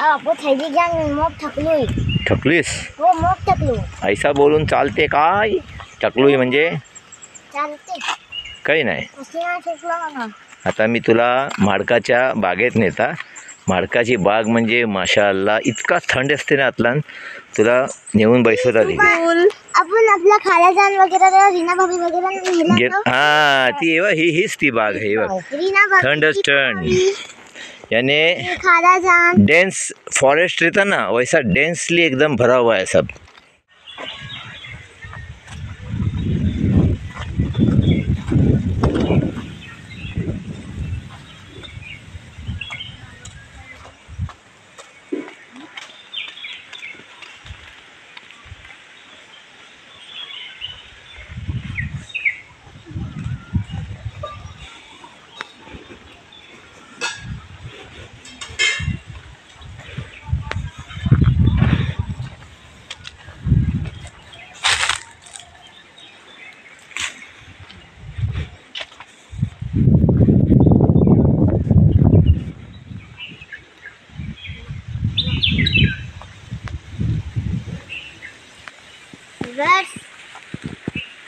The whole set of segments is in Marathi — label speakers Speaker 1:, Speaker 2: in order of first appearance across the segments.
Speaker 1: वो थैली जान मोक थकलोय.
Speaker 2: थकलीस?
Speaker 1: हो मोक थकलो.
Speaker 2: ऐसा बोलून चालते काय? थकलोय म्हणजे
Speaker 1: चालते.
Speaker 2: काही नाही.
Speaker 1: नाही थकलो ना.
Speaker 2: आता मी तुला माडकाच्या बागेत नेता. माडकाची बाग म्हणजे माशाअल्लाह इतका थंड असते ना आतला, तुला नेऊन बैसवतात तिथे.
Speaker 1: आपण आपला खाला जान वगैरे रीना भाभी वगैरे
Speaker 2: हा ती हीच ती बाग आहे बघ. थंडच थंड यानी
Speaker 1: खाला जान
Speaker 2: डेंस फॉरेस्ट रहता ना वैसा डेंसली एकदम भरा हुआ है सब.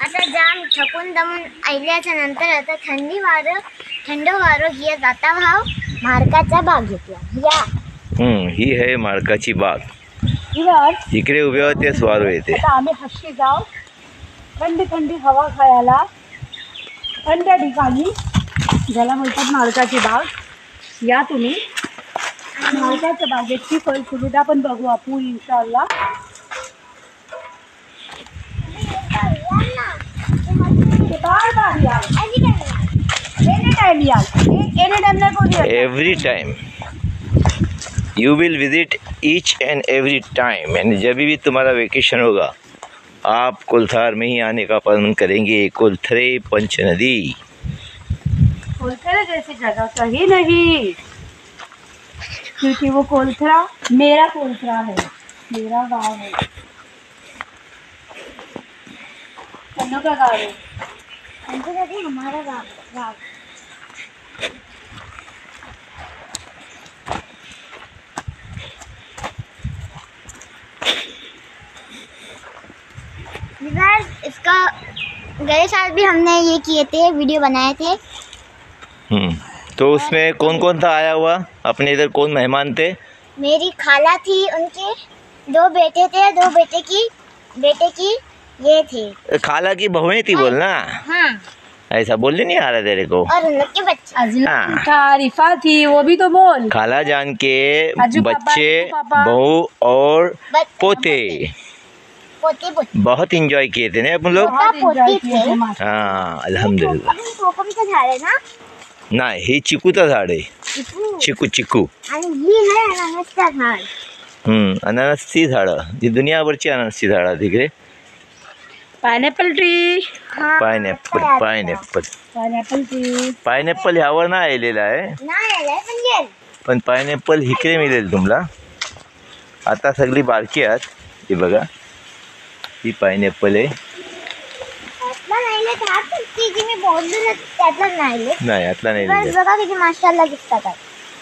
Speaker 1: आता जाम थकून दमून आल्याच्या नंतर आता थंड वारं घेत आता भाव माडकाचा बाग घेतला.
Speaker 2: ही आहे माडकाची बाग. इकडे उभे होते वारं येते.
Speaker 3: आता आम्ही हशी जाऊ थंडी थंडी हवा खायला थंड ठिकाणी ज्याला बोलतात माडकाची बाग. या तुम्ही माडकाच्या बागेची फळफुरुटा पण बघू आपण इंशाअल्लाह.
Speaker 2: Every time you will visit each end every time. यानी जब भी तुम्हारा वेकेशन होगा आप कोलथार में ही आने का पसंद करेंगे. कोलथरे पंचनदी.
Speaker 3: कोलथरा जैसी जगह कहीं नहीं, क्योंकि वो कोलथरा मेरा कोलथरा है, मेरा गाँव है. कन्नू का गाँव है.
Speaker 1: हमारा गाँव. इसका गए साल भी हमने ये किए थे, वीडियो बनाए थे.
Speaker 2: तो उसमें कौन कौन था आया हुआ? अपने इधर कौन मेहमान थे?
Speaker 1: मेरी खाला थी, उनके 2 बेटे थे, 2 बेटे की ये थे.
Speaker 2: खाला की बहुएं थी बोलना.
Speaker 1: हाँ.
Speaker 2: ऐसा बोलने नहीं आ रहा तेरे को.
Speaker 1: और उन लोग के बच्चे.
Speaker 3: हाँ. रिफा थी वो भी तो बोल.
Speaker 2: खाला जान के बच्चे बहू और पोते बहुत इंजॉय किए थे ना अपन लोग. हाँ अल्हम्दुलिल्लाह.
Speaker 1: झाड आहे ना.
Speaker 2: नाही हे चिकूचं झाड आहे. चिकू
Speaker 1: आणि ही आहे अननसचं झाड.
Speaker 2: अननसची झाडं ही दुनियाभरची अननसची झाडं तिकडे.
Speaker 3: Pineapple tree.
Speaker 2: पायनॅपल ट्री ह्यावर नाही आलेला आहे, पण पायनॅपल इकडे मिळेल तुम्हाला. आता सगळी बारकी आहेत. हे बघा ही पायनॅपल आहे. नाही आतला नाही.
Speaker 1: बघा किती माशाअल्लाह दिसतात.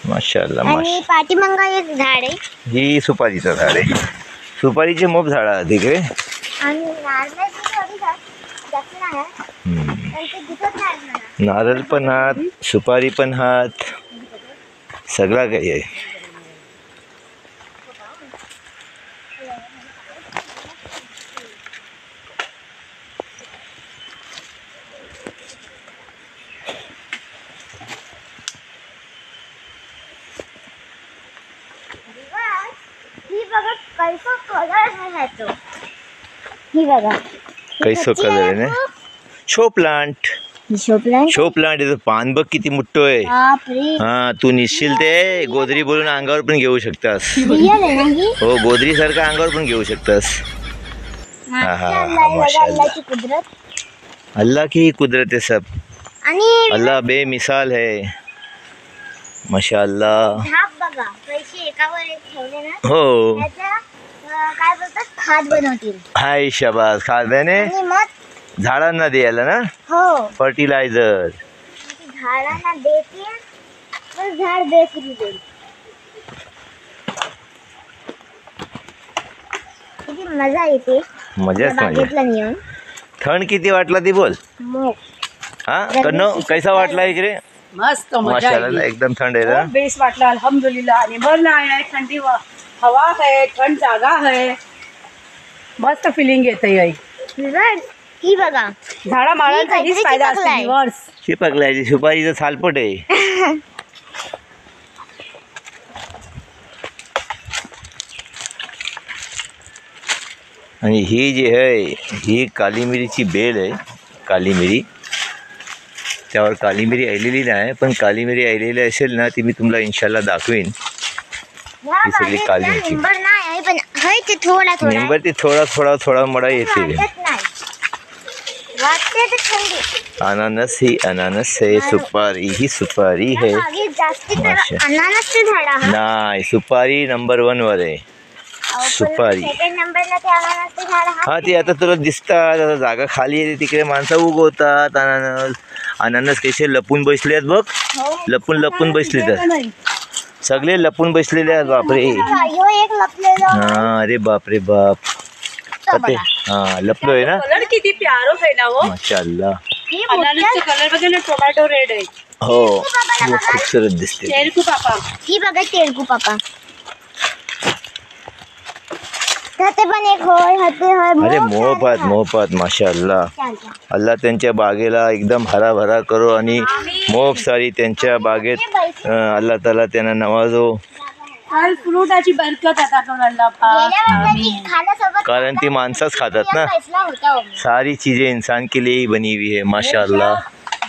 Speaker 2: माशाअल्लाह.
Speaker 1: आणि पाठीमागं एक झाड आहे.
Speaker 2: ही सुपारीचं झाड आहे. सुपारीचे मोप झाड आहेत तिकडे. नारळ पण आहात, सुपारी पण आहात, सगळा काही आहे. कैसो कलर आहे ना. शो प्लांट इथं पान बघ किती मोठं आहे. हा तू निश्चिल ते गोदरी बोलून अंगावर पण घेऊ शकतास. हो गोदरी सारखं अंगावर पण घेऊ शकतास. अल्लाह की कुदरत है सब. अल्लाह बेमिसाल है माशाअल्लाह. हो
Speaker 1: काय बोलतात खाद बनवतील.
Speaker 2: हाय शाबास. खाद्याने झाडांना द्यायला ना.
Speaker 1: हो
Speaker 2: फर्टिलायझर
Speaker 1: झाडांना देते तर झाड बेसरी देईल. किती मजा येते
Speaker 2: मजाच मजा.
Speaker 1: बागेतला नेऊन.
Speaker 2: थंड किती वाटला ती बोल.
Speaker 1: मग
Speaker 2: हा कन्नो कैसा वाटला इकडे.
Speaker 3: मस्त मजा
Speaker 2: माशाल्लाह एकदम थंड आहे ना.
Speaker 3: बेस वाटला अल्हम्दुलिल्लाह. आणि बरं नाही आहे, थंडी हवा आहे, थंड जागा आहे, मस्त फिलिंग येते आई.
Speaker 1: ही बघा
Speaker 3: झाडा माळांचा
Speaker 1: ही
Speaker 3: हीच फायदा असतो.
Speaker 1: काहीतरी
Speaker 3: viewers.
Speaker 2: शिपकलायची सुपारीचं सालपट आहे. आणि ही जी आहे ही काली मिरीची बेल आहे. काली मिरी त्यावर काली मिरी आलेली नाही, पण काली मिरी आलेली असेल ना ती मी तुम्हाला इन्शाल्लाह दाखवीन.
Speaker 1: या
Speaker 2: ही सगळी काली
Speaker 1: बागेतला
Speaker 2: मिरची.
Speaker 1: निंबर नाही आहे पण आहे ते थोडा थोडा
Speaker 2: नेंबर ती थोडा मडा येते.
Speaker 1: वाटत नाही. वाटते ते थंडी.
Speaker 2: अनानस ही अनानस है, सुपारी ही सुपारी है.
Speaker 1: या बागेत जास्ती तर
Speaker 2: माशा.
Speaker 1: अननसचे झाड आहे.
Speaker 2: नाही सुपारी नंबर 1 वर आहे. सुपारी.
Speaker 1: सेकंड नंबरला ते अननसचे झाड आहे.
Speaker 2: हा ती आता तुला दिसतात. आता जागा खाली आहे तिकडे माणसं उगवतात. अनानस कसे लपून बसले आहेत बघ.
Speaker 1: हो.
Speaker 2: लपून बसले तर
Speaker 3: नाही.
Speaker 2: सगळे लपून बसलेले आहेत. बापरे.
Speaker 1: बघा, ह्यो एक लपलेलो
Speaker 2: हा अरे बापरे बाप.
Speaker 1: तो
Speaker 2: ते
Speaker 1: बघा.
Speaker 2: हा लपलोय ना.
Speaker 3: कलर किती प्यारो आहे ना वो.
Speaker 2: माशाअल्लाह.
Speaker 1: ही
Speaker 3: अनारसचा कलर बघा ना, टोमॅटो रेड आहे.
Speaker 2: हो खूप खूपसुरत दिसते.
Speaker 3: तेलकू पापा.
Speaker 1: ही बघा तेलकू पापा. हाते पण एक होय हाते होय.
Speaker 2: अरे
Speaker 1: मोहपात.
Speaker 2: मोहपात माशाअल्लाह.
Speaker 1: चाल, चाल.
Speaker 2: अल्लाह त्यांच्या बागेला एकदम हराभरा करो आणि मोफ सारी त्यांच्या बागेत अल्लाह ताला त्यांना नवाजो.
Speaker 3: फल फ्रूटाची बरकत आता करून अल्लाह
Speaker 1: गेल्या
Speaker 3: पाक.
Speaker 1: वर्षी खाण्यासोबत
Speaker 2: कारण ती माणसंच खातात ना.
Speaker 1: पैसला होता हो.
Speaker 2: सारी चीज़ें इंसान के लिए ही बनी हुई है माशाअल्लाह.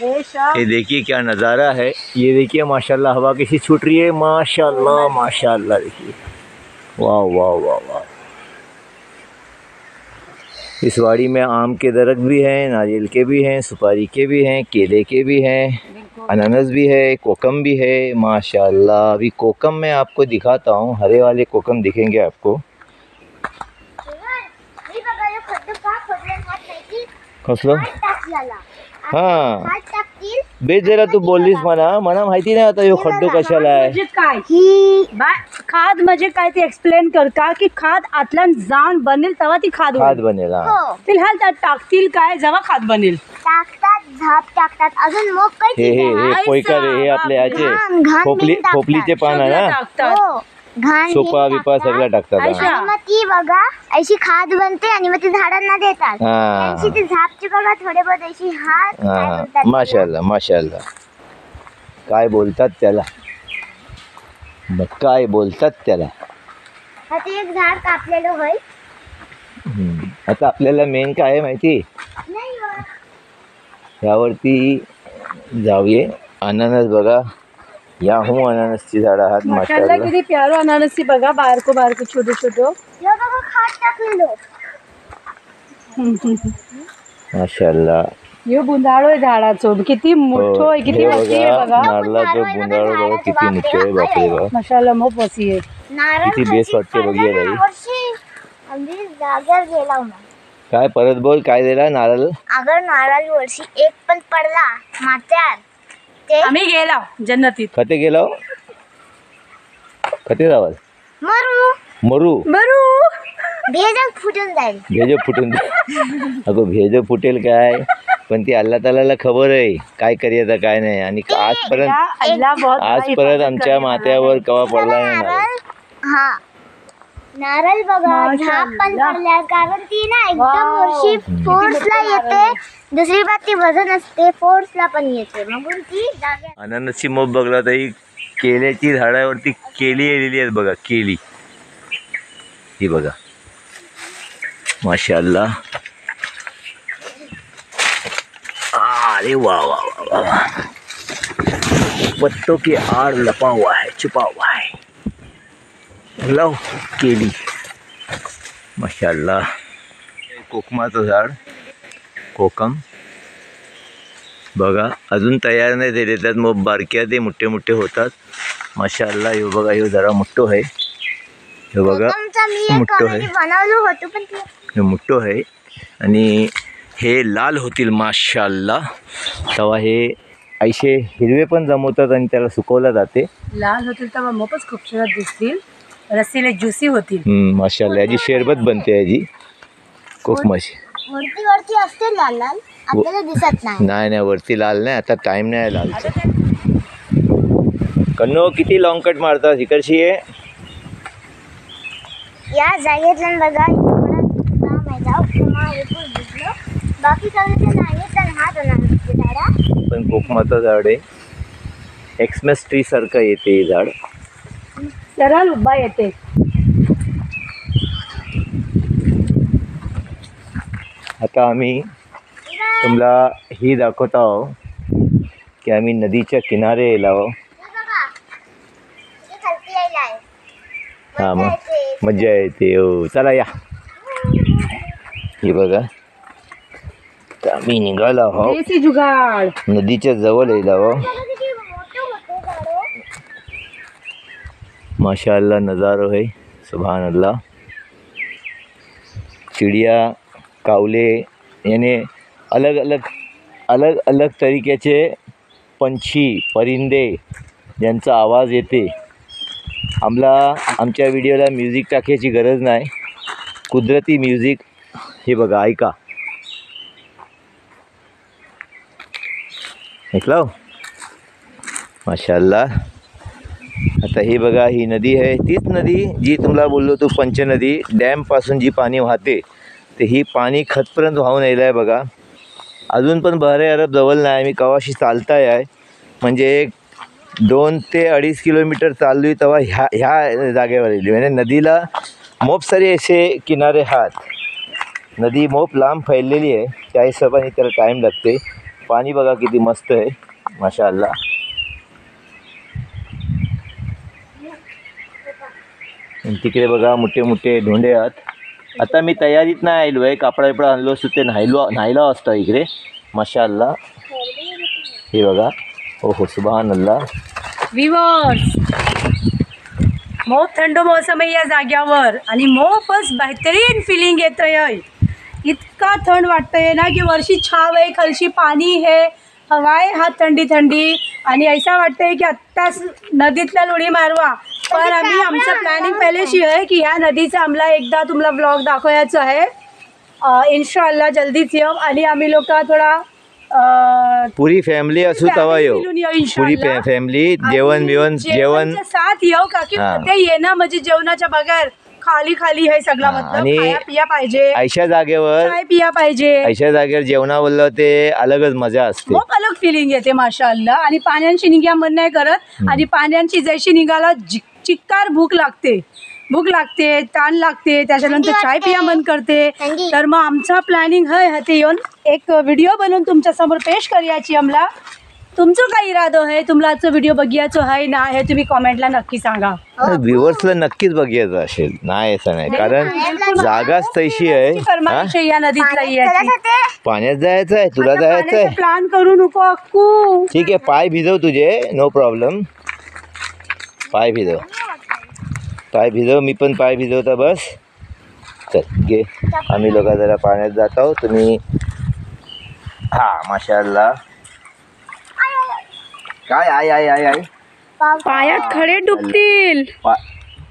Speaker 3: बेशक.
Speaker 2: ये देखिए क्या नज़ारा है. ये देखिए माशाअल्लाह हवा कैसी छूट रही है. माशाअल्लाह माशाअल्लाह. देखिए वाह वाह वाह वाह. इस वाड़ी में आम के दरख्त भी हैं, नारियल के भी हैं, सुपारी के भी हैं, केले के भी हैं, अनानस भी है, कोकम भी है माशाअल्लाह. अभी कोकम मैं आपको दिखाता हूँ. हरे वाले कोकम दिखेंगे आपको.
Speaker 1: ही बघा हे खड्डे का खोदले हात नाही.
Speaker 2: कसलं
Speaker 1: हात टाकलेला.
Speaker 2: हां
Speaker 1: हात टाकतील.
Speaker 2: बेस जरा तू बोललीस मला माहिती नाही आता ह्यो खड्डो कशाला आहे.
Speaker 3: म्हणजे काय
Speaker 1: ही
Speaker 3: खाद म्हणजे काय ते एक्सप्लेन कर का की खाद आतल्यान जाण बनेल तेव्हा ती खाद
Speaker 2: खाद
Speaker 3: होईल.
Speaker 2: बनेल. हा
Speaker 1: हो
Speaker 3: फिलहाल त्यात टाकतील काय जेव्हा खाद बनेल.
Speaker 1: टाकतात झाप टाकतात अजून मग काय
Speaker 2: हे हे
Speaker 1: किती
Speaker 2: हे कोयकर हे आपले याचे
Speaker 1: घाण- घाण
Speaker 2: खोपली
Speaker 1: बिन टाकतात.
Speaker 2: खोपलीचे पान आहे
Speaker 3: सगळं
Speaker 2: ना.
Speaker 3: टाकतात.
Speaker 1: हो घाण
Speaker 2: सोपा
Speaker 1: बिन
Speaker 2: बिपा
Speaker 1: टाकतात.
Speaker 2: सगळं टाकतात.
Speaker 3: आयशा.
Speaker 2: हा.
Speaker 1: आणि मग ती बघा अशी खाद बनते आणि मग ती झाडांना देतात.
Speaker 2: हा
Speaker 1: त्यांची ती झापची बघा थोडे बहुत अशी हात काय
Speaker 2: हा
Speaker 1: बोलतात तिला?
Speaker 2: माशाअल्लाह माशाअल्लाह. काय बोलतात त्याला. मग काय बोलतात त्याला.
Speaker 1: हा ते एक झाड कापलेलं होय.
Speaker 2: आता आपल्याला मेन काय आहे माहिती.
Speaker 1: नाही हो.
Speaker 2: यावरती जाऊये. अननस बघा. या हूँ अननसची झाडं आहात
Speaker 3: माशाल्लाह
Speaker 2: माशाअल्लाह.
Speaker 3: किती प्यारो अनारसी बघा. बारको बारको छोटो छोटो.
Speaker 1: हे बघा खाद टाकलेलं.
Speaker 2: माशाअल्लाह.
Speaker 3: हे बुंदाळो आहे झाडाचं. किती मोठो आहे, किती
Speaker 2: हे
Speaker 3: वसी आहे बघा.
Speaker 2: नारळाचं बुंदाळ बघा किती मोठे आहे. बापरे बाप.
Speaker 3: माशाल्लाह मोप वसी आहे.
Speaker 1: नारळ
Speaker 2: किती बेस
Speaker 1: कशी
Speaker 2: वाटते
Speaker 1: पडलं
Speaker 2: बघूया
Speaker 1: ना
Speaker 2: ताई.
Speaker 1: यावर्षी. आम्ही जागेवर गेला मग.
Speaker 2: काय परत बोल काय दिला नारळ.
Speaker 1: अगर नारळ वर्षी एक पण पडला माथ्यात ते
Speaker 3: आम्ही गेला जन्नतीत.
Speaker 2: खते गेलो खते जावल
Speaker 1: मरू
Speaker 2: मरू
Speaker 3: बरू
Speaker 1: भेजच फुटून जाईल.
Speaker 2: भेज फुटून अगं भेज फुटेल काय. पण ती अल्लाह तालाला खबर आहे काय करायचं काय नाही. आणि आजपर्यंत आमच्या माथ्यावर कवा पडला नाही नारळ.
Speaker 1: नारळ हा नारळ बघा
Speaker 3: माशाअल्लाह.
Speaker 1: झाप पण पडल्या कारण ती ना एकदम
Speaker 3: वाव.
Speaker 1: वर्षी फोर्सला येते. दुसरी बात ती वजन असते फोर्सला पण येते म्हणून ती जागे.
Speaker 2: अननसची मोब बघला तरी केल्याची झाडावरती केली आलेली आहेत बघा. केली ही बघा माशाअल्लाह. अरे वाह वाह वाह वाह. पत्तों के आड़ लपा हुआ है छुपा हुआ है. लव केली माशाअल्लाह. कोकमाचं झाड कोकम बघा अजून तयार नाही झाले. त्यात मग बारक्या ते मोठे मोठे होतात माशाअल्लाह. हे बघा हे जरा मोठं आहे. हे बघा
Speaker 1: कोकमचा मी एक
Speaker 2: मोठं आहे.
Speaker 1: कॉमेडी बनवलं होतं पण ते
Speaker 2: हे मोठं आहे आणि हे लाल होतील माशाअल्लाह. तेव्हा हे ऐशे हिरवे पण जमवतात आणि त्याला सुकवलं जाते.
Speaker 3: लाल होतील तेव्हा मोपच खूपसूरत दिसतील. रस्सीले ज्युसी होतील.
Speaker 2: माशाल्लाह याची शरबत बनते याची खूप मशी.
Speaker 1: वरती वरती असते लाल लाल, आपल्याला दिसत नाही.
Speaker 2: नाही वरती लाल नाही, आता टाइम नाही लाल. कन्नो किती लॉंग कट मारतात इकडची आहे.
Speaker 1: या जागेतून बघा थोडा काम आहे, जाऊ किंवा विपुल दिसलो. बाकी सगळे तर नाही, तर हा तो नाही झाडा.
Speaker 2: पण कोकमाचं झाड आहे, एक्समस ट्री सारखं येते हे झाड.
Speaker 3: सरळ उभा येते.
Speaker 2: आता आम्ही तुम्हाला ही दाखवत आहोत की आम्ही नदीच्या किनारे येलो.
Speaker 1: हे बघा, इथे खालती यायला आहे.
Speaker 2: हां
Speaker 1: मजा
Speaker 2: मग
Speaker 1: येते.
Speaker 2: मजा येते. हो चला या. हे बघा तर आम्ही निघालो आहोत,
Speaker 3: देसी जुगाड.
Speaker 2: नदीच्या जवळ येलो आहोत.
Speaker 1: बघा किती मोठं मोठं झाडं.
Speaker 2: माशाअल्लाह नज़ारो है, सुभान अल्लाह. चिड़िया कावले यानी अलग अलग तरीक्याचे पंछी परिंदे ज्यांचा आवाज येते. आमच्या व्हिडिओला म्युझिक टाकायची गरज नाही, कुदरती म्युझिक. हे बघा ऐका, ऐकलं माशाअल्लाह. आता ही बघा ही नदी आहे, तीच नदी जी तुम्हाला बोललो तो पंचनदी डॅमपासून जी पाणी वाहते ते ही पाणी खतपर्यंत वाहून यायला आहे. बघा अजून पण बहरे अरब जवळ नाही. मी कवाशी चालताय आहे, म्हणजे एक 2 ते 2.5 किलोमीटर चाललो आहे तेव्हा ह्या जागेवर येईल. म्हणजे नदीला मोप सारे असे किनारे आहेत. नदी मोप लांब फैललेली आहे, त्या हिशोबाने त्याला टाईम लागते. पाणी बघा किती मस्त आहे माशाअल्लाह. तिकडे बघा मोठे मोठे धोंडे आहेत. आता मी तयारीत नाही आलो आहे, कापडा बिपडा आणलो असतो ते न्हायला असतं इकडे माशाअल्लाह. हे बघा, ओ हो सुभान अल्लाह.
Speaker 3: व्ह्यूअर्स, मोप थंड मौसम आहे या जाग्यावर आणि मोपच बेहतरीन फिलिंग येतंय. इतका थंड वाटतंय ना की वर्षी छाव आहे, खालशी पाणी है, हवाय हा थंडी थंडी आणि ऐसा वाटतंय की आत्ताच नदीतल्या उडी मारवा. पण आम्ही आमचं प्लॅनिंग पहिलेशी आहे की ह्या नदीचा आम्हाला एकदा तुम्हाला ब्लॉग दाखवायचं आहे. इन्शाअल्लाह जल्दीच येऊ आणि आम्ही लोक थोडा
Speaker 2: पुरी फॅमिली असू तवा येऊ. पुरी फॅमिली जेवण
Speaker 3: साथ येऊ का की
Speaker 2: हां.
Speaker 3: ते येणं म्हणजे जेवणाच्या बगैर खाली खाली हे सगळं
Speaker 2: हां,
Speaker 3: मतलब
Speaker 2: आणि
Speaker 3: खाया पिया पाहिजे,
Speaker 2: ऐशा जागेवर
Speaker 3: चाय पिया पाहिजे.
Speaker 2: जेवणा बोललं ते अलगच मजा असते.
Speaker 3: खूप अलग फिलिंग येते माशाअल्लाह. आणि पाण्याची निघ्या मन नाही करत आणि पाण्याची जैशी निघाला चिक्कार भूक लागते, ताण लागते, त्याच्यानंतर चाय पिया मन करते. तर मग आमचा प्लॅनिंग आहे ते येऊन एक व्हिडिओ बनवून तुमच्या समोर पेश करायची. आम्हाला तुमचं काय इरादो आहे, तुम्हाला आजचा व्हिडिओ बघायचो आहे ना हे तुम्ही कॉमेंटला नक्की सांगा.
Speaker 2: व्ह्युअर्सला नक्कीच बघायचं असेल, नाही असं नाही, कारण जागाच तशी आहे.
Speaker 3: फरमाईश आहे या नदीतला याची.
Speaker 2: पाण्यात जायचं आहे, तुला जायचं आहे,
Speaker 3: प्लॅन करू नको अक्कू.
Speaker 2: ठीक आहे. पाय भिजव तुझे, नो प्रॉब्लेम. पाय भिजव, मी पण पाय भिजवता. बस चल घे, आम्ही लोक जरा पाण्यात जात आहोत. तुम्ही हा माशाअल्लाह. काय आय
Speaker 3: पायात खडे डुबतील.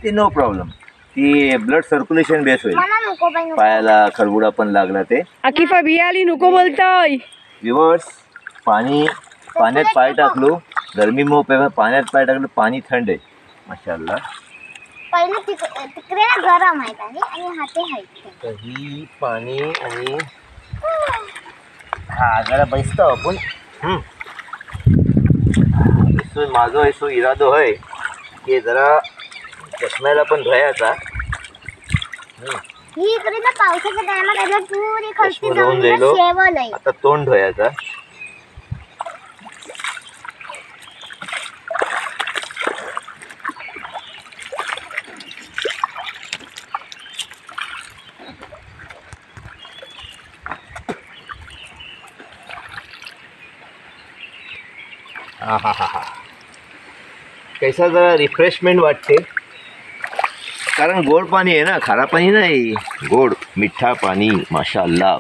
Speaker 2: ते नो प्रॉब्लेम, ती ब्लड सर्क्युलेशन बेस होईल.
Speaker 1: मला नको बाई.
Speaker 2: पायाला खरबुडा पण लागला ते.
Speaker 3: अकिफा बियाली नको बोलताय.
Speaker 2: व्ह्युअर्स, पाण्यात पाय टाकलो, गरमी मोप आहे, पाण्यात पाय टाकलो, पाणी थंड आहे माशाअल्लाह.
Speaker 1: पहिले तिकडे ना गरम आहे आणि हाते आहेत.
Speaker 2: तर ही पाणी आणि हा जरा बैसतो आपण. माझा ऐसो इरादो आहे की जरा चष्म्याला पण धुवायचा.
Speaker 1: ही इकडे ना पावसाच्या टायमात पुरी खालती
Speaker 2: चष्मा
Speaker 1: जाऊन
Speaker 2: धुवून जायलो.
Speaker 1: शेवल आहे.
Speaker 2: आता तोंड धुवायचा. हा कैसा जरा रिफ्रेशमेंट वाटते, कारण गोड पाणी आहे ना, खारा पाणी नाही, गोड मिठा पाणी माशाअल्लाह.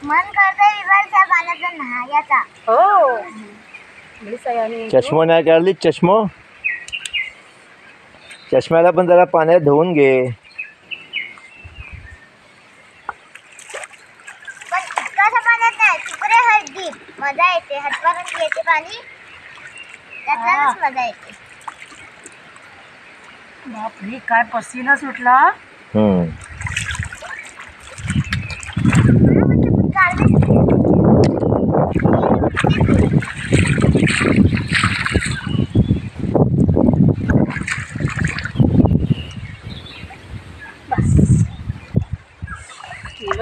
Speaker 1: मन करतंय विवारच्या पाण्याचा नहायचा.
Speaker 3: हो
Speaker 2: चष्मा नाही काढली चष्मा चष्म्याला पण जरा पाण्यात धुवून घे.
Speaker 1: पण इतकं पाण्यात नाही, तिकडे हळदी मजा येते, हातपासून येते पाणी, त्यातच मजा येते.
Speaker 3: बापरे काय पसीना सुटला.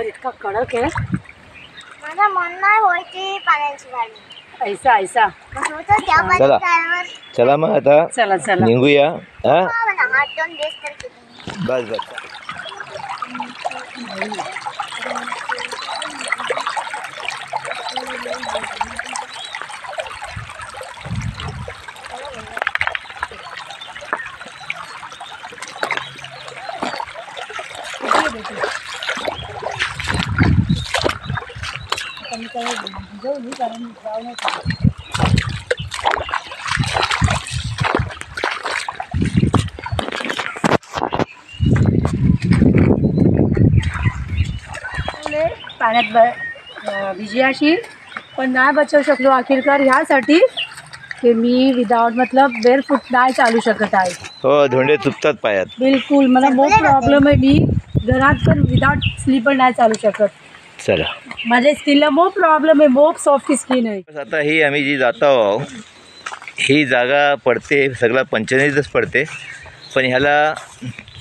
Speaker 3: इतका कडक आहे.
Speaker 1: माझं मन नाही व्हायची पाण्याची गाडी.
Speaker 3: ऐसा ऐसा.
Speaker 2: चला चला मग आता
Speaker 3: चला चला
Speaker 2: निघूया. हा
Speaker 1: हात दोन दिवस तर किती.
Speaker 2: बस बस.
Speaker 3: पाण्यात भिजयाशील पण नाही बचवू शकलो अखेरकार ह्यासाठी की मी विदाउट मतलब बेअरफूट नाही चालू शकत आहे.
Speaker 2: हो धोंडे तुटतात पायात.
Speaker 3: बिलकुल मला मोप प्रॉब्लेम आहे. मी घरात पण विदाउट स्लीपर नाही चालू शकत.
Speaker 2: चला
Speaker 3: माझ्या स्किनला मोप प्रॉब्लेम आहे. मोप सॉफ्ट स्किन आहे.
Speaker 2: आता ही आम्ही जी जात आहोत ही जागा पडते सगळा पंचनीतच पडते पण ह्याला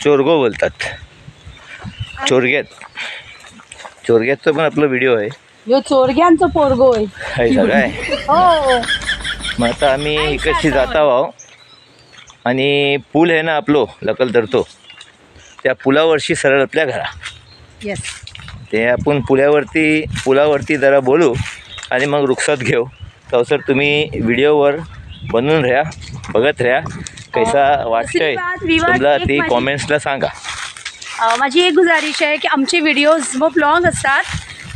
Speaker 2: चोरगो बोलतात. चोरग्याचं पण आपला व्हिडिओ आहे.
Speaker 3: यो चोरग्यांचं पोरगो आहे
Speaker 2: काय.
Speaker 3: हो
Speaker 2: मग आता आम्ही इकडची जात आहोत आणि पूल आहे ना आपलो लकल धरतो त्या पुलावरशी सरळ आपल्या घरा.
Speaker 3: येस
Speaker 2: ते आपण पुलावरती जरा बोलू आणि मग रुखसत घेऊ. तर तुम्ही व्हिडिओवर बनवून राहा, बघत राहा कैसा वाटतंय तुम्हाला ती कॉमेंट्सला सांगा.
Speaker 3: माझी एक गुजारिश आहे की आमचे व्हिडिओज खूप लॉंग असतात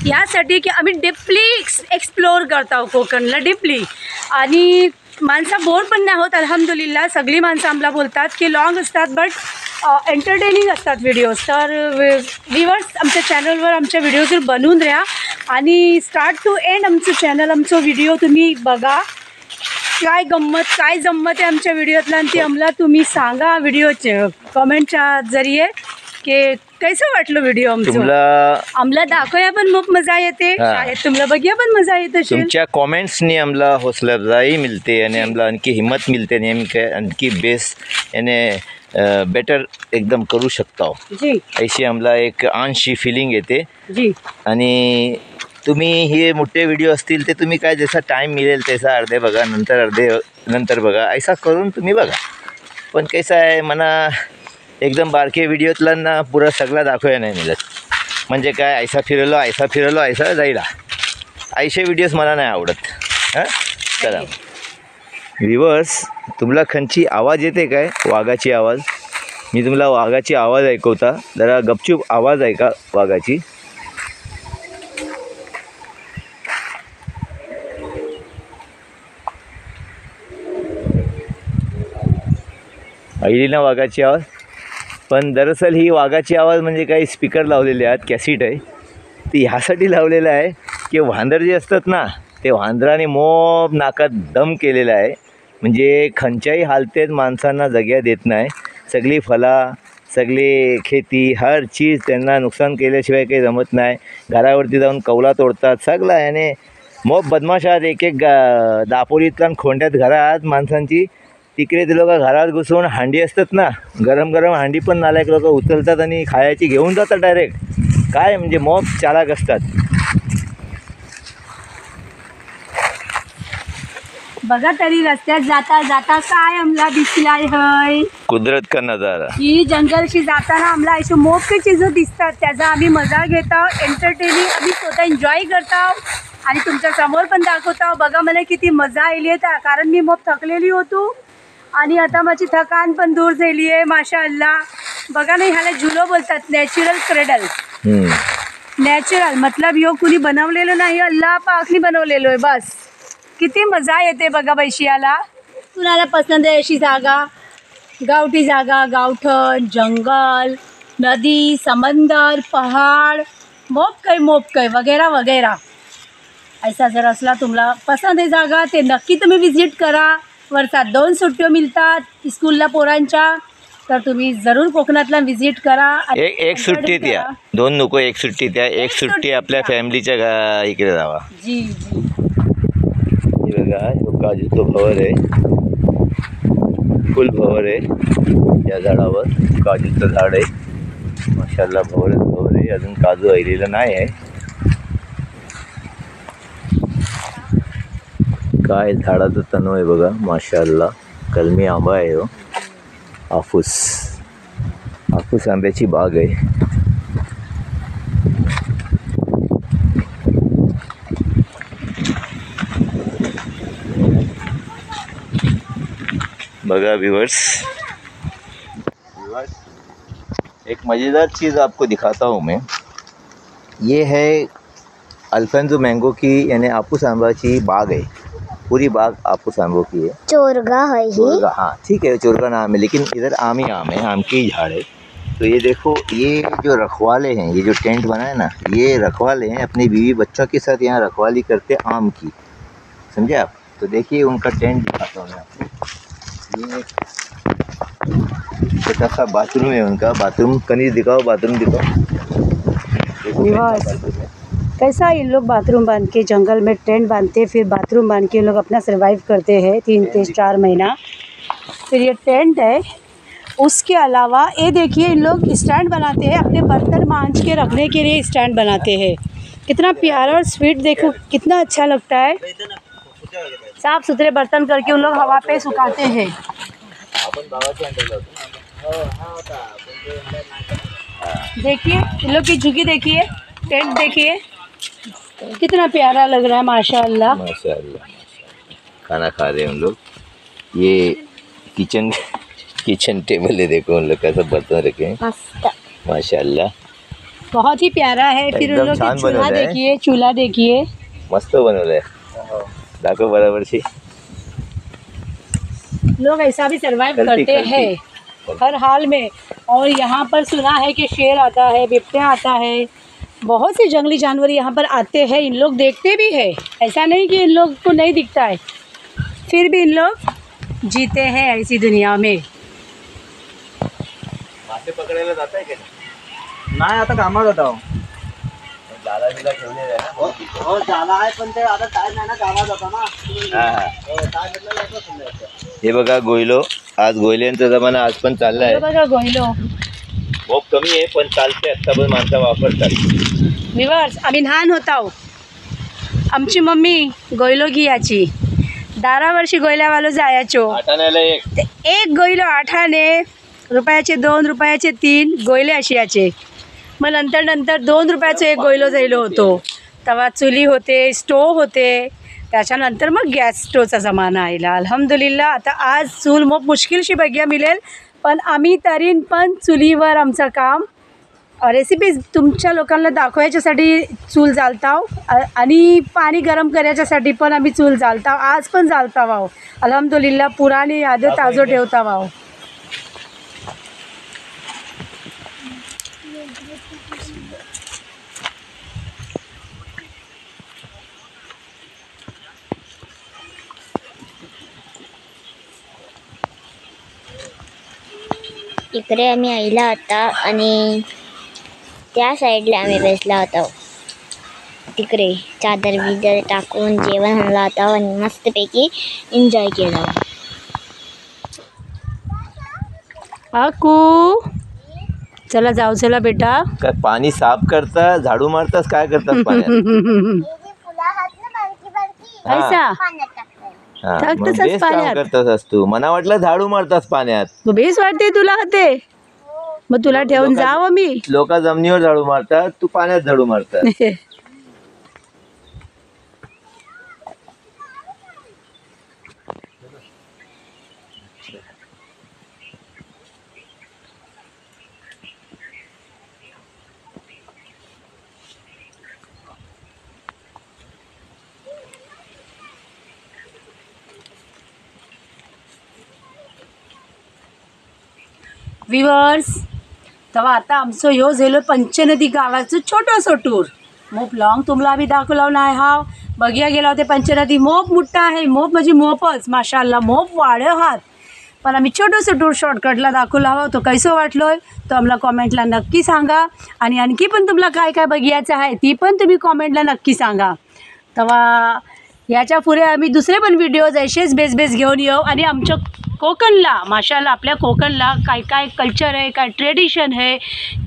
Speaker 3: यासाठी की आम्ही डीपली एक्सप्लोर करतो कोकणला डीपली आणि माणसं बोर पण नाही होत. अल्हम्दुलिल्लाह सगळी माणसं आम्हाला बोलतात की लॉंग असतात बट एंटरटेनिंग असतात व्हिडिओज. तर व्ह्यूअर्स आमच्या चॅनलवर आमच्या व्हिडिओज बनवून राहा आणि स्टार्ट टू एंड आमचं चॅनल आमचं व्हिडिओ तुम्ही बघा. काय गंमत काय जम्मत आहे आमच्या व्हिडिओतला आणि ती आम्हाला तुम्ही सांगा व्हिडिओचे कमेंटच्या जरिये की कैसं वाटलं व्हिडिओ आमचं. आम्हाला दाखवया पण खूप मजा येते. शाळेत तुम्हाला बघूया पण मजा येते.
Speaker 2: तुमच्या कॉमेंट्सनी आम्हाला हौसला अफजाई मिळते आणि आम्हाला आणखी हिम्मत मिळते आणि आम्ही आणखी बेस याने बेटर एकदम करू शकतो
Speaker 3: जी.
Speaker 2: अशी आम्हाला एक आणशी फिलिंग येते
Speaker 3: जी.
Speaker 2: आणि तुम्ही हे मोठे व्हिडिओ असतील ते तुम्ही काय जसा टाईम मिळेल तसा अर्धे बघा नंतर बघा ऐसा करून तुम्ही बघा. पण कसं आहे मना एकदम बारके व्हिडिओतला ना पुरा सगळा दाखवायला नाही मिळत. म्हणजे काय ऐसा फिरलो ऐसा जाईला ऐसे व्हिडिओज मला नाही आवडत. हां चला व्ह्यूअर्स तुम्हाला खंची आवाज येते काय वाघाची आवाज. मी तुम्हाला वाघाची आवाज ऐकवता जरा गपचूप आवाज ऐका वाघाची. ऐकली ना वाघाची आवाज. पण दरअसल ही वाघाची आवाज म्हणजे काही स्पीकर लावलेले आहेत कॅसेट आहे ती ह्यासाठी लावलेलं आहे की वांदर जे असतात ना ते वांदराने मोब नाकात दम केलेला आहे. म्हणजे खंच्याही हालतेत माणसांना जग्या देत नाही. सगळी फला सगळी खेती हर चीज त्यांना नुकसान केल्याशिवाय काही जमत नाही. घरावरती जाऊन कौला तोडतात सगळं याने मोब बदमाशात एक दापोलीतल्या खोंड्यात घरात माणसांची तिकडे ते लोक घरात घुसून हांडी असतात ना गरम हांडी पण नालायक लोक उचलतात आणि खायची घेऊन जातात डायरेक्ट. काय म्हणजे मोब चालाक असतात.
Speaker 3: बघा तरी रस्त्यात जाता जाता काय आम्हाला दिसलाय हय
Speaker 2: कुदरत का नजारा.
Speaker 3: ही जंगलशी जाताना आम्हाला अशी मोठे चीजं दिसतात त्याचा आम्ही मजा घेतो एंटरटेनिंग आम्ही स्वतः एन्जॉय करतो आणि तुमच्या समोर पण दाखवतो. बघा मला किती मजा आली आहे कारण मी मोप थकलेली होतो आणि आता माझी थकान पण दूर झाली आहे माशाअल्लाह. बघा ना ह्याला झुलो बोलतात नॅचरल क्रेडल. नॅचरल मतलब ह्यो कुणी बनवलेलं नाही अल्लाह पाकनी बनवलेलो आहे बस. किती मजा येते बघा बैशियाला. कुणाला पसंत आहे अशी जागा, गावठी जागा, गावठण, जंगल, नदी, समंदर, पहाड़, मोपकय वगैरह वगैरह. ऐसा जर असला तुम्हाला पसंत आहे जागा ते नक्की तुम्ही विजिट करा. वर्षात 2 सुट्ट्या मिळतात स्कूलला पोरांच्या, तर तुम्ही जरूर कोकणातला विजिट करा.
Speaker 2: एक सुट्टीत या, 2 नको, 1 सुट्टीत या. 1 सुट्टी आपल्या फॅमिलीच्या इकडे जावा.
Speaker 3: जी जी.
Speaker 2: हे बघा, काजूचं भवर आहे, फुल भवर आहे या झाडावर. काजूचं झाड आहे, माशाल्लाह भवर आहे. अजून काजू आलेलं नाही आहे. काय झाडाचं तणू आहे बघा, माशाल्लाह. कलमी आंबा आहे हो, हापूस आंब्याची बाग आहे. बघा व्यूअर्स, एक मज़ेदार चीज़ आपको दिखाता हूँ मैं. ये है अल्फेंजो मैंगो की यानी हापूस आंब्याची बाग है. पूरी बाग हापूस आंबों की है.
Speaker 1: चोरगा है ही.
Speaker 2: चोरगा, हाँ ठीक है, चोरगा नाम है, लेकिन इधर आम ही आम है, आम के ही झाड़ है. तो ये देखो, ये जो रखवाले हैं, ये जो टेंट बना है ना, ये रखवाले हैं, अपनी बीवी बच्चों के साथ यहाँ रखवाली करते आम की, समझे आप. तो देखिए उनका टेंट दिखाता हूँ मैं आपको. ये छोटा सा बाथरूम है उनका. बाथरूम कनीज दिखाओ, बाथरूम दिखाओ.
Speaker 3: कैसा इन लोग बाथरूम बांध के जंगल में टेंट बांधते, फिर बाथरूम बांध के लोग अपना सर्वाइव करते हैं 3 से 4 महीना. फिर ये टेंट है. उसके अलावा ये देखिए, इन लोग स्टैंड बनाते हैं अपने बर्तन मांज के रखने के लिए. स्टैंड बनाते हैं, कितना प्यारा और स्वीट, देखो कितना अच्छा लगता है. साफ़ सुथरे बर्तन करके उन लोग हवा पे सुखाते हैं. देखिए इन लोग की झुकी, देखिए टेंट, देखिए कितना प्यारा लग रहा है. माशाल्लाह
Speaker 2: माशाल्लाह. खाना खा रहे हैं उन लोग. ये किचन टेबल है, देखो उन लोग कैसा बर्तन रखे हैं. माशाल्लाह,
Speaker 3: बहुत ही प्यारा है. फिर उन लोग की चूल्हा देखिए, चूल्हा देखिए
Speaker 2: मस्त बनवलंय. दाखव बराबरशी.
Speaker 3: लोग ऐसा भी सर्वाइव करते हैं हर हाल में. और यहाँ पर सुना है कि शेर आता है, बिबट्या आता है, बहुत से जंगली जानवर यहाँ पर आते हैं. इन लोग देखते भी है, ऐसा नहीं कि इन लोग को नहीं दिखता है, फिर भी इन लोग जीते हैं ऐसी दुनिया में.
Speaker 2: मासे पकडायला जात आहे का
Speaker 4: नाही, आता कामात होता.
Speaker 2: जाला बिला ठेवलेला आहे ना.
Speaker 4: हो झाला आहे, पण ते आता टाइम नाही ना, कामात होता ना.
Speaker 2: हा. हे बघा गोयलो, आज गोयल्यांचा जमाना आज पण चाललाय.
Speaker 3: बघा गोयलो
Speaker 2: खूप कमी आहे पण चालते. आता पण माणसं वापरतात.
Speaker 3: विवर्स, आम्ही लहान होतो, आमची मम्मी गोयलो घियाची. 12 वर्षी गोयल्यावालो जायचो.
Speaker 2: आठाण्याला एक
Speaker 3: ते एक गोयलो 8 आणे, रुपयाचे 2, रुपयाचे 3 गोयले अशी याचे. मग नंतर 2 रुपयाचं एक गोयलो जायलो होतो. तेव्हा चुली होते, स्टोव होते. त्याच्यानंतर मग गॅस स्टोवचा जमाना आला. अल्हम्दुलिल्लाह आता आज चूल मग मुश्किलशी बघ्या मिळेल, पण आम्ही तरीन पण चुलीवर आमचं काम. रेसिपीज तुमच्या लोकांना दाखवायच्यासाठी चूल जाळताव, आणि पाणी गरम करायच्यासाठी पण आम्ही चूल जाळताव. आज पण जाळता वाव. अल्हम्दुलिल्लाह पुराणी यादं ताजो ठेवता वाव.
Speaker 1: इकडे आम्ही आईला होता आणि त्या साईडला आम्ही बसला होता. तिकडे चादर बिदर टाकून जेवण आणला होता आणि मस्तपैकी एन्जॉय केला.
Speaker 3: आकू चला जाऊ, चला बेटा.
Speaker 2: काय पाणी साफ करता, झाडू मारतास, काय करतात पाण्यात?
Speaker 3: ऐसा
Speaker 2: हा,
Speaker 3: टाकतोस
Speaker 2: मग बेस काम
Speaker 3: पाण्यात?
Speaker 2: करतास तू. मला वाटलं झाडू मारतास पाण्यात.
Speaker 3: मग बेस वाटते तुला होते, मग तुला ठेवून जावं मी.
Speaker 2: लोक जमिनीवर झाडू मारतात, तू पाण्यात झाडू मारतात.
Speaker 3: व्हिवर्स तेव्हा आता आमचं ह्यो झालो पंचनदी गावाचं छोटंसं टूर. मोप लॉंग तुम्हाला आम्ही दाखवलं नाही हा बघिया गेला होते पंचनदी. मोप मोठा आहे, मोप म्हणजे मोपच माशाल्लाह, मोप वाढ आहात. पण आम्ही छोटंसं टूर शॉर्टकटला दाखवला हवा. तो कैसं वाटलोय तो आम्हाला कॉमेंटला नक्की सांगा. आणि आणखी पण तुम्हाला काय काय बघायचं आहे ती पण तुम्ही कॉमेंटला नक्की सांगा. तेव्हा याच्या पुढे आम्ही दुसरे पण व्हिडिओज असेच बेस घेऊन येऊ. आणि आमच्या कोकणला माशाल्लाह आपल्या कोकणला काय काय कल्चर आहे, काय ट्रेडिशन आहे,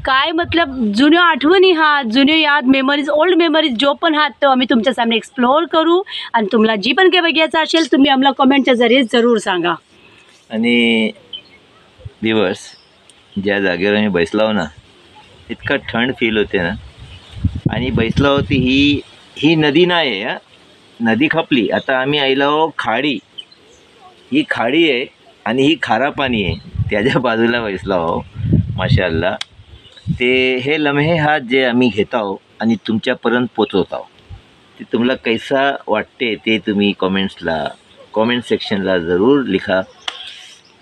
Speaker 3: काय मतलब जुन्या आठवणी हात, जुने याद, मेमरीज, ओल्ड मेमरीज जो पण हात तो आम्ही तुमच्या सामने एक्सप्लोअर करू. आणि तुम्हाला जी पण काही बघायचं असेल तुम्ही आम्हाला कॉमेंटच्या जरिये जरूर सांगा.
Speaker 2: आणि दिवस ज्या जागेवर आम्ही बैसलाव ना इतका थंड फील होते ना. आणि बैसला होती ही नदी नाही आहे, नदी खपली. आता आम्ही आईला खाडी, ही खाडी आहे आणि ही खारा पाणी आहे त्याच्या बाजूला बैसला हो. माशाल्लाह ते हे लम्हे हात जे आम्ही घेत आहो आणि तुमच्यापर्यंत पोचवत आहो ते तुम्हाला कैसा वाटते ते तुम्ही कॉमेंट सेक्शनला जरूर लिखा.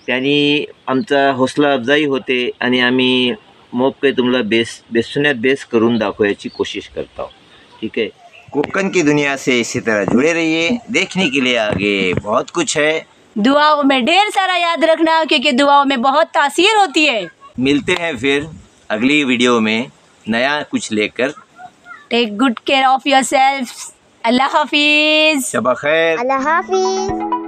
Speaker 2: त्यांनी आमचा हौसला अफजाई होते आणि आम्ही मोप काही तुम्हाला बेसुन्यात बेस करून दाखवायची कोशिश करता हूँ. ठीक है, कोकण की दुनिया से इसी तरह जुड़े रहिए. देखने के लिए आगे बहुत कुछ है.
Speaker 3: दुआओं में ढेर सारा याद रखना क्योंकि दुआओं में बहुत तासीर होती है.
Speaker 2: मिलते हैं फिर अगली वीडियो में नया कुछ लेकर.
Speaker 3: Take good care of yourself. अल्लाह हाफिज.
Speaker 2: शबा खैर.
Speaker 1: अल्लाह हाफिज.